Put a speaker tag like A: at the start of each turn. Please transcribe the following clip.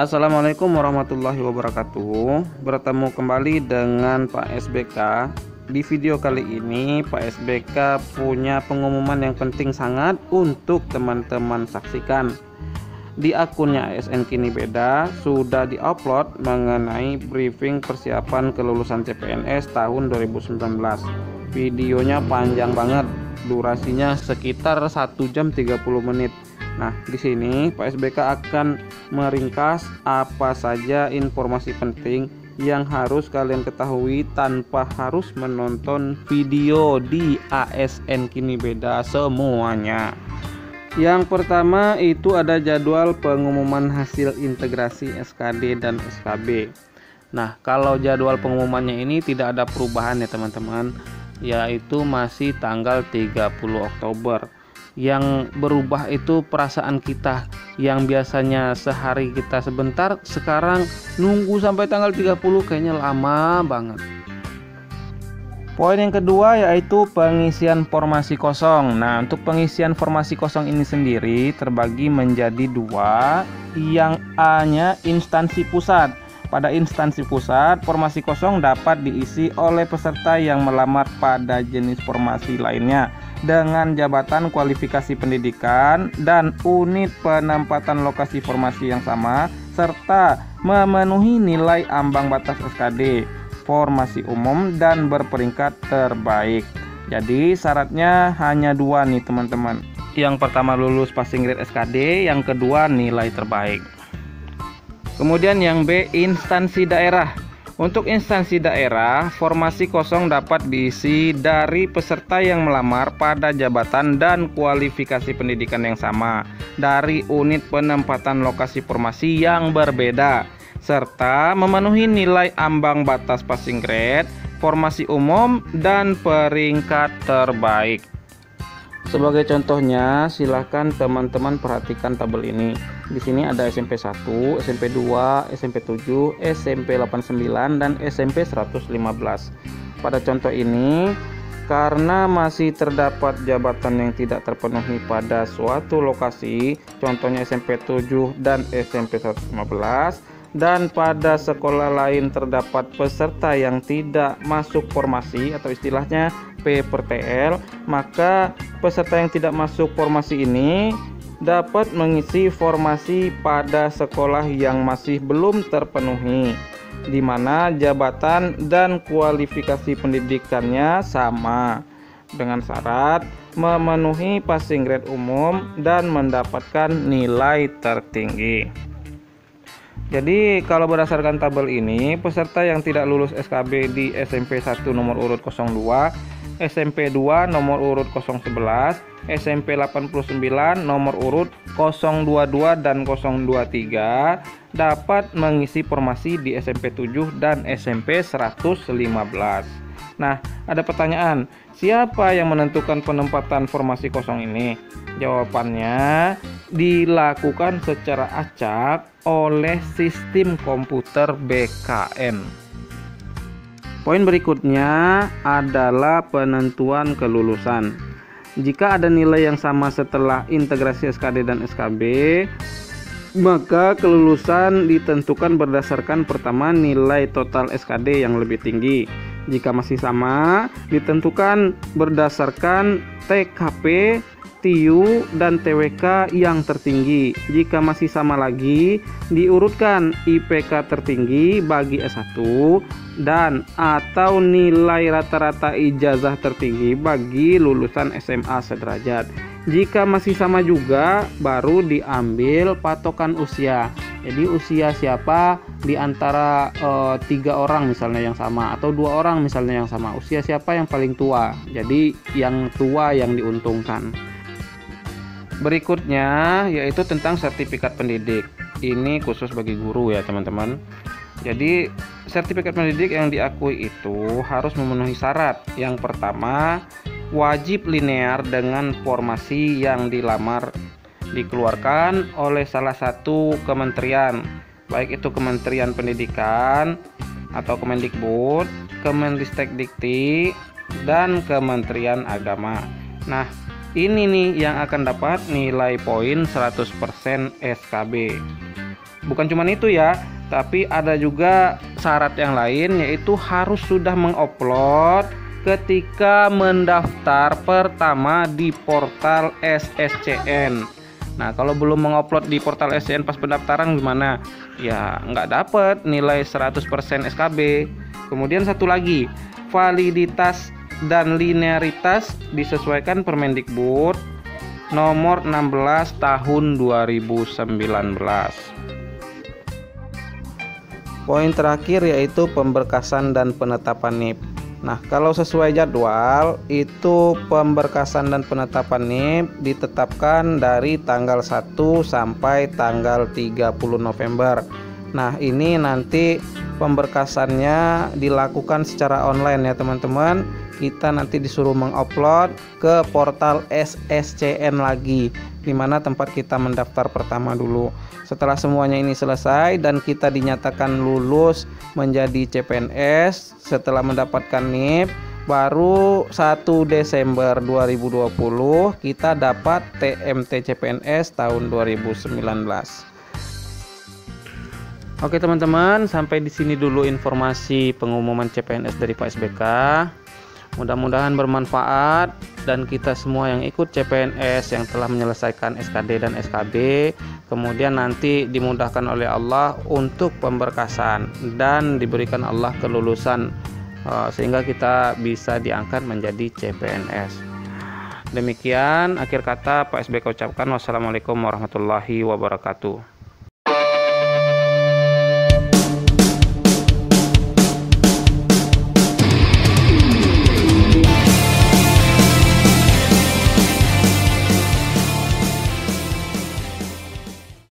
A: Assalamualaikum warahmatullahi wabarakatuh. Bertemu kembali dengan Pak SBK. Di video kali ini Pak SBK punya pengumuman yang penting sangat untuk teman-teman saksikan. Di akunnya ASN Kini Beda sudah diupload mengenai briefing persiapan kelulusan CPNS tahun 2019. Videonya panjang banget, durasinya sekitar 1 jam 30 menit. Nah, di sini Pak SBK akan meringkas apa saja informasi penting yang harus kalian ketahui tanpa harus menonton video di ASN Kini Beda semuanya. Yang pertama itu ada jadwal pengumuman hasil integrasi SKD dan SKB. Nah, kalau jadwal pengumumannya ini tidak ada perubahan ya teman-teman, yaitu masih tanggal 30 Oktober. Yang berubah itu perasaan kita, yang biasanya sehari kita sebentar, sekarang nunggu sampai tanggal 30 kayaknya lama banget. Poin yang kedua yaitu pengisian formasi kosong. Nah, untuk pengisian formasi kosong ini sendiri terbagi menjadi dua. Yang A-nya instansi pusat. Pada instansi pusat, formasi kosong dapat diisi oleh peserta yang melamar pada jenis formasi lainnya dengan jabatan kualifikasi pendidikan dan unit penempatan lokasi formasi yang sama serta memenuhi nilai ambang batas SKD, formasi umum dan berperingkat terbaik. Jadi syaratnya hanya dua nih teman-teman. Yang pertama lulus passing grade SKD, yang kedua nilai terbaik. Kemudian yang B, instansi daerah. Untuk instansi daerah, formasi kosong dapat diisi dari peserta yang melamar pada jabatan dan kualifikasi pendidikan yang sama dari unit penempatan lokasi formasi yang berbeda serta memenuhi nilai ambang batas passing grade, formasi umum dan peringkat terbaik. Sebagai contohnya, silakan teman-teman perhatikan tabel ini. Di sini ada SMP 1, SMP 2, SMP 7, SMP 89 dan SMP 115. Pada contoh ini, karena masih terdapat jabatan yang tidak terpenuhi pada suatu lokasi, contohnya SMP 7 dan SMP 115, dan pada sekolah lain terdapat peserta yang tidak masuk formasi atau istilahnya P/TL, maka peserta yang tidak masuk formasi ini dapat mengisi formasi pada sekolah yang masih belum terpenuhi, di mana jabatan dan kualifikasi pendidikannya sama, dengan syarat memenuhi passing grade umum dan mendapatkan nilai tertinggi. Jadi kalau berdasarkan tabel ini, peserta yang tidak lulus SKB di SMP 1 nomor urut 02, SMP 2 nomor urut 011, SMP 89 nomor urut 022 dan 023 dapat mengisi formasi di SMP 7 dan SMP 115. Nah, ada pertanyaan, siapa yang menentukan penempatan formasi kosong ini? Jawabannya dilakukan secara acak oleh sistem komputer BKN. Poin berikutnya adalah penentuan kelulusan. Jika ada nilai yang sama setelah integrasi SKD dan SKB, maka kelulusan ditentukan berdasarkan pertama nilai total SKD yang lebih tinggi. Jika masih sama, ditentukan berdasarkan TKP, TIU, dan TWK yang tertinggi. Jika masih sama lagi, diurutkan IPK tertinggi bagi S1 dan atau nilai rata-rata ijazah tertinggi bagi lulusan SMA sederajat. Jika masih sama juga, baru diambil patokan usia. Jadi usia siapa di antara 3 orang misalnya yang sama, atau 2 orang misalnya yang sama, usia siapa yang paling tua. Jadi yang tua yang diuntungkan. Berikutnya yaitu tentang sertifikat pendidik. Ini khusus bagi guru ya teman-teman. Jadi sertifikat pendidik yang diakui itu harus memenuhi syarat. Yang pertama, wajib linear dengan formasi yang dilamar, dikeluarkan oleh salah satu kementerian, baik itu Kementerian Pendidikan atau Kemendikbud, Kemendikti, dan Kementerian Agama. Nah, ini nih yang akan dapat nilai poin 100% SKB. bukan cuma itu ya, tapi ada juga syarat yang lain, yaitu harus sudah mengupload ketika mendaftar pertama di portal SSCN. Nah, kalau belum mengupload di portal SSCN pas pendaftaran gimana? Ya nggak dapat nilai 100% SKB. Kemudian satu lagi, validitas dan linearitas disesuaikan Permendikbud nomor 16 tahun 2019. Poin terakhir yaitu pemberkasan dan penetapan NIP. Nah, kalau sesuai jadwal itu pemberkasan dan penetapan NIP ditetapkan dari tanggal 1 sampai tanggal 30 November. Nah, ini nanti pemberkasannya dilakukan secara online ya teman-teman. Kita nanti disuruh mengupload ke portal SSCN lagi, dimana tempat kita mendaftar pertama dulu. Setelah semuanya ini selesai dan kita dinyatakan lulus menjadi CPNS setelah mendapatkan NIP, baru 1 Desember 2020 kita dapat TMT CPNS tahun 2019. Oke teman-teman, sampai di sini dulu informasi pengumuman CPNS dari Pak SBK. Mudah-mudahan bermanfaat dan kita semua yang ikut CPNS yang telah menyelesaikan SKD dan SKB kemudian nanti dimudahkan oleh Allah untuk pemberkasan dan diberikan Allah kelulusan sehingga kita bisa diangkat menjadi CPNS. Demikian akhir kata Pak SBK ucapkan. Wassalamualaikum warahmatullahi wabarakatuh.